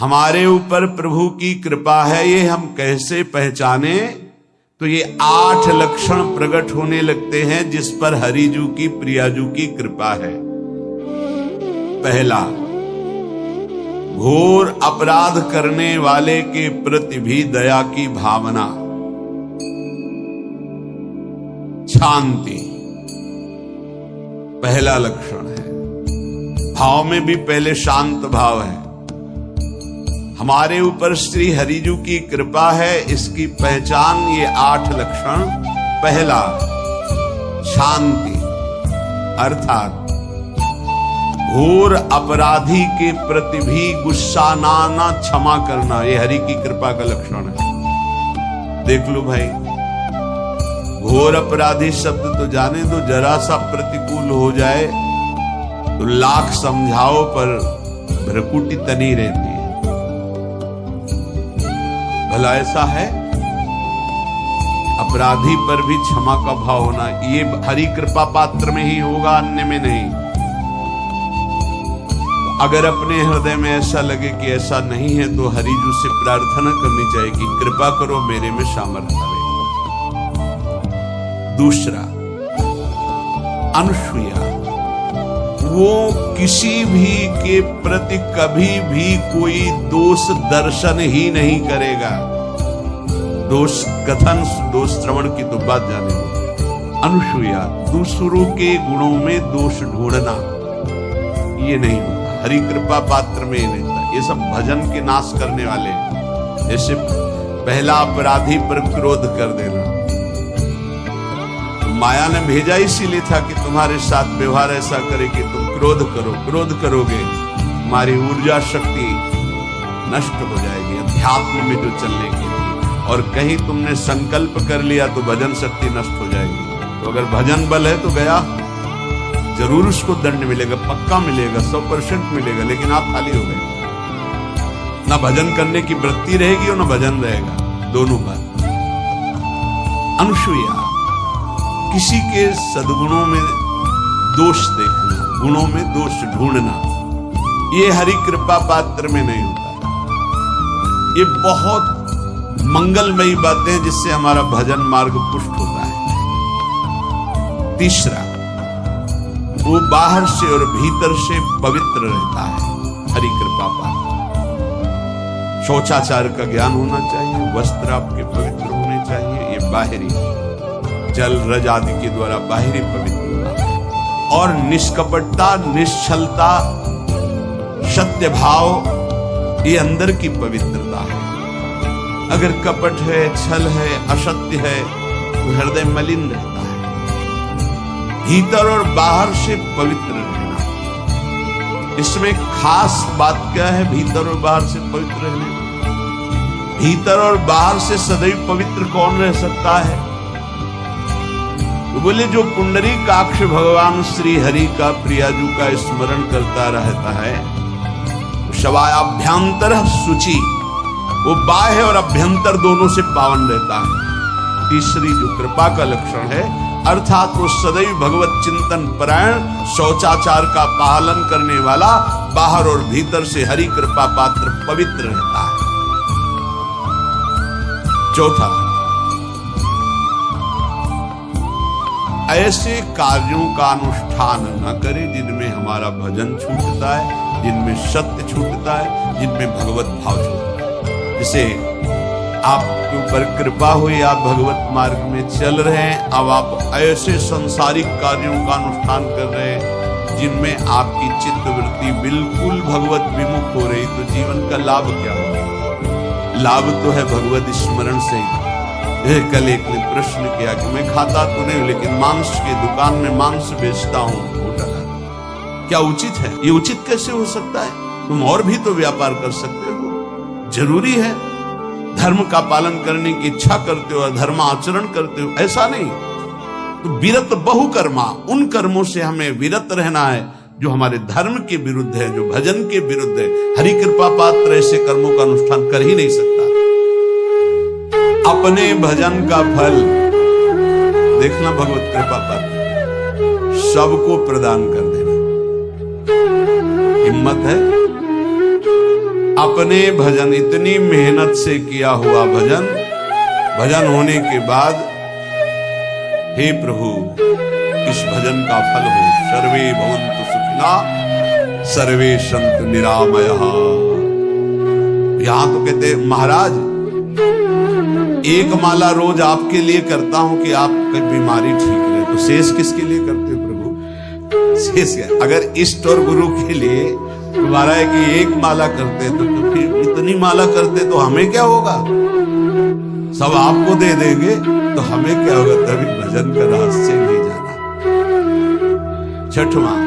हमारे ऊपर प्रभु की कृपा है ये हम कैसे पहचाने? तो ये 8 लक्षण प्रकट होने लगते हैं जिस पर हरिजू की प्रियाजू की कृपा है। पहला, घोर अपराध करने वाले के प्रति भी दया की भावना, शांति पहला लक्षण है। भाव में भी पहले शांत भाव है। हमारे ऊपर श्री हरिजू की कृपा है, इसकी पहचान ये 8 लक्षण। पहला, शांति, अर्थात घोर अपराधी के प्रति भी गुस्सा ना क्षमा करना, ये हरि की कृपा का लक्षण है। देख लो भाई, घोर अपराधी शब्द तो जाने दो, जरा सा प्रतिकूल हो जाए तो लाख समझाओ पर भ्रकुटी तनी रहती है। भला ऐसा है? अपराधी पर भी क्षमा का भाव होना, ये हरि कृपा पात्र में ही होगा, अन्य में नहीं। अगर अपने हृदय में ऐसा लगे कि ऐसा नहीं है तो हरिजू से प्रार्थना करनी चाहिए कि कृपा करो मेरे में सामर्थ्य रहे। दूसरा, अनुसूया, वो किसी भी के प्रति कभी भी कोई दोष दर्शन ही नहीं करेगा। दोष कथन, दोष श्रवण की तो बात जाने दो। अनुसूया, दूसरों के गुणों में दोष ढूंढना ये नहीं होता, हरि कृपा पात्र में नहीं होता। ये सब भजन के नाश करने वाले। जैसे पहला अपराधी पर क्रोध कर देना, माया ने भेजा इसीलिए था कि तुम्हारे साथ व्यवहार ऐसा करे कि तुम क्रोध करो। क्रोध करोगे तुम्हारी ऊर्जा शक्ति नष्ट हो जाएगी अध्यात्म में जो चलने की थी, और कहीं तुमने संकल्प कर लिया तो भजन शक्ति नष्ट हो जाएगी। तो अगर भजन बल है तो गया, जरूर उसको दंड मिलेगा, पक्का मिलेगा, 100% मिलेगा, लेकिन आप खाली हो गए। ना भजन करने की वृत्ति रहेगी और ना भजन रहेगा, दोनों बात। अनुसूया, किसी के सद्गुणों में दोष देखना, गुणों में दोष ढूंढना, ये हरि कृपा पात्र में नहीं होता। ये बहुत मंगलमयी बातें हैं जिससे हमारा भजन मार्ग पुष्ट होता है। तीसरा, वो बाहर से और भीतर से पवित्र रहता है, हरि कृपा पात्र। शौचाचार का ज्ञान होना चाहिए, वस्त्र आपके पवित्र होने चाहिए, ये बाहरी जल रज आदि के द्वारा बाहरी पवित्रता, और निष्कपटता, निश्चलता, सत्य भाव, ये अंदर की पवित्रता है। अगर कपट है, छल है, असत्य है तो हृदय मलिन रहता है। भीतर और बाहर से पवित्र रहना, इसमें खास बात क्या है? भीतर और बाहर से पवित्र रहने। भीतर और बाहर से सदैव पवित्र कौन रह सकता है? तो बोले जो पुंडरीकाक्ष भगवान श्री हरि का प्रियाजू का स्मरण करता रहता है, शवायाभ्यंतर शुचि, वो बाह्य और अभ्यंतर दोनों से पावन रहता है। तीसरी जो कृपा का लक्षण है, अर्थात वो सदैव भगवत चिंतन परायण, शौचाचार का पालन करने वाला, बाहर और भीतर से हरि कृपा पात्र पवित्र रहता है। चौथा, ऐसे कार्यों का अनुष्ठान न करे जिनमें हमारा भजन छूटता है, जिनमें सत्य छूटता है, जिनमें भगवत भाव छूटता है। जैसे आपके ऊपर कृपा हुई, आप भगवत मार्ग में चल रहे हैं, अब आप ऐसे संसारिक कार्यों का अनुष्ठान कर रहे हैं जिनमें आपकी चित्तवृत्ति बिल्कुल भगवत विमुख हो रही, तो जीवन का लाभ क्या होगा? लाभ तो है भगवत स्मरण से ही। कल एक ने प्रश्न किया कि मैं खाता तो नहीं लेकिन मांस की दुकान में मांस बेचता हूं, होटल है, क्या उचित है? ये उचित कैसे हो सकता है? तुम और भी तो व्यापार कर सकते हो। जरूरी है धर्म का पालन करने की इच्छा करते हो, धर्म आचरण करते हो, ऐसा नहीं। तो विरत बहुकर्मा, उन कर्मों से हमें विरत रहना है जो हमारे धर्म के विरुद्ध है, जो भजन के विरुद्ध है। हरि कृपा पात्र ऐसे कर्मों का अनुष्ठान कर ही नहीं सकता। अपने भजन का फल देखना, भगवत कृपा पात्र सबको प्रदान कर देना। हिम्मत है? अपने भजन, इतनी मेहनत से किया हुआ भजन, भजन होने के बाद हे प्रभु इस भजन का फल हो, सर्वे भवन्तु सुखिना सर्वे सन्तु निरामयः। यहां तो कहते महाराज एक माला रोज आपके लिए करता हूं कि आपकी बीमारी ठीक रहे, तो शेष किसके लिए करते हो प्रभु? शेष क्या? अगर इष्ट और गुरु के लिए तुम्हारा है कि एक माला करते तो फिर इतनी माला करते तो हमें क्या होगा? सब आपको दे देंगे तो हमें क्या होगा? तभी भजन का रहस्य नहीं जाना। छठवां,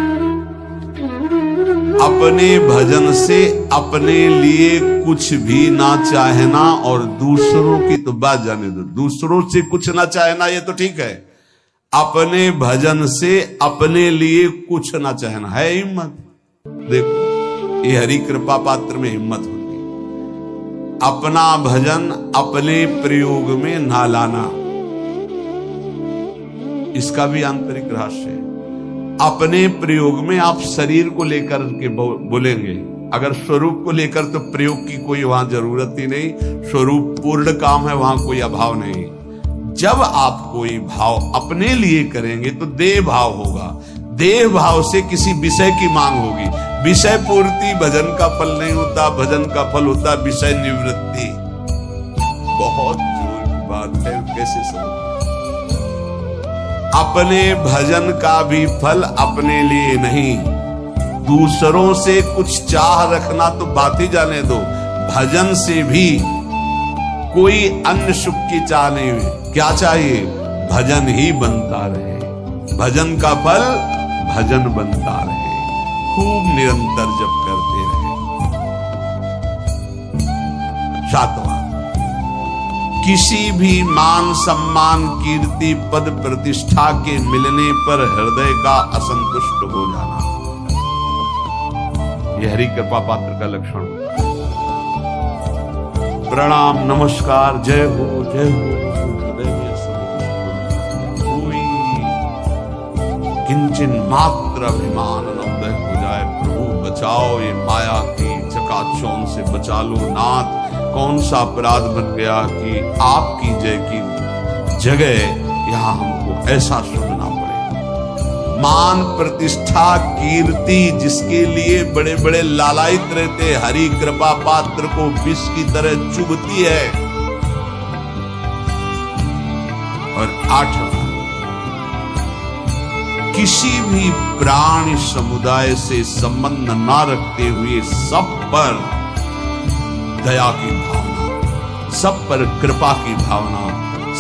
अपने भजन से अपने लिए कुछ भी ना चाहना और दूसरों की तो बात जाने दो, दूसरों से कुछ ना चाहना ये तो ठीक है, अपने भजन से अपने लिए कुछ ना चाहना है हिम्मत। देखो ये हरि कृपा पात्र में हिम्मत होती, अपना भजन अपने प्रयोग में ना लाना, इसका भी आंतरिक रहस्य है। अपने प्रयोग में आप शरीर को लेकर के बोलेंगे, अगर स्वरूप को लेकर तो प्रयोग की कोई वहां जरूरत ही नहीं, स्वरूप पूर्ण काम है, वहां कोई अभाव नहीं। जब आप कोई भाव अपने लिए करेंगे तो देह भाव होगा, देह भाव से किसी विषय की मांग होगी, विषय पूर्ति भजन का फल नहीं होता, भजन का फल होता विषय निवृत्ति। बहुत जोर की बात है, कैसे समझ? अपने भजन का भी फल अपने लिए नहीं, दूसरों से कुछ चाह रखना तो बात ही जाने दो, भजन से भी कोई अन्य सुख की चाह नहीं हुई। क्या चाहिए? भजन ही बनता रहे, भजन का फल भजन बनता रहे, खूब निरंतर जप करते रहे। सातवां, किसी भी मान सम्मान कीर्ति पद प्रतिष्ठा के मिलने पर हृदय का असंतुष्ट हो जाना, यह हरि कृपा पात्र का लक्षण हो। प्रणाम नमस्कार जय हो जय हो, हृदय में कोई किंचन मात्र अभिमान न उदय हो जाए। प्रभु बचाओ, ये माया की चकाचौंध से बचा लो नाथ। कौन सा अपराध बन गया कि आपकी जय की जगह यहां हमको ऐसा सुनना पड़े। मान प्रतिष्ठा कीर्ति जिसके लिए बड़े बड़े लालायित रहते, हरि कृपा पात्र को विष की तरह चुभती है। और आठवां, किसी भी प्राणी समुदाय से संबंध ना रखते हुए सब पर दया की भावना, सब पर कृपा की भावना,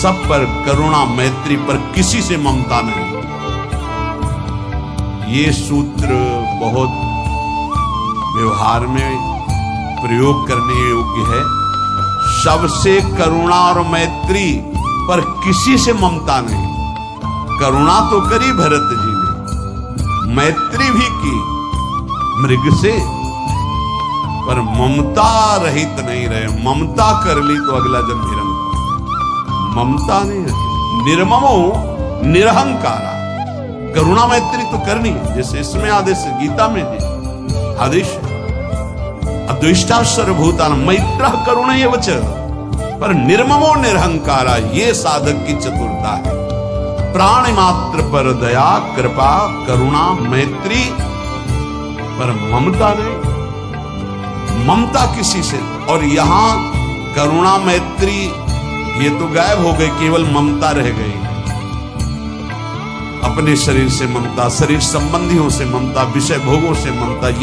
सब पर करुणा मैत्री पर किसी से ममता नहीं। ये सूत्र बहुत व्यवहार में प्रयोग करने योग्य है। सबसे करुणा और मैत्री पर किसी से ममता नहीं। करुणा तो करी भरत जी ने, मैत्री भी की मृग से, पर ममता रहित नहीं रहे। ममता कर ली तो अगला जन्म निरंकार, ममता नहीं रही। निर्ममो निरहंकारा, करुणा मैत्री तो करनी है, जैसे इसमें आदेश गीता में है, आदेश अद्वेष्टा सर्वभूतानां मैत्रः करुणैव च, पर निर्ममो निरहंकारा, ये साधक की चतुरता है। प्राणी मात्र पर दया कृपा करुणा मैत्री, पर ममता नहीं, ममता किसी से। और यहां करुणा मैत्री ये तो गायब हो गई, केवल ममता रह गई। अपने शरीर से ममता, शरीर संबंधियों से ममता, विषय भोगों से ममता, ये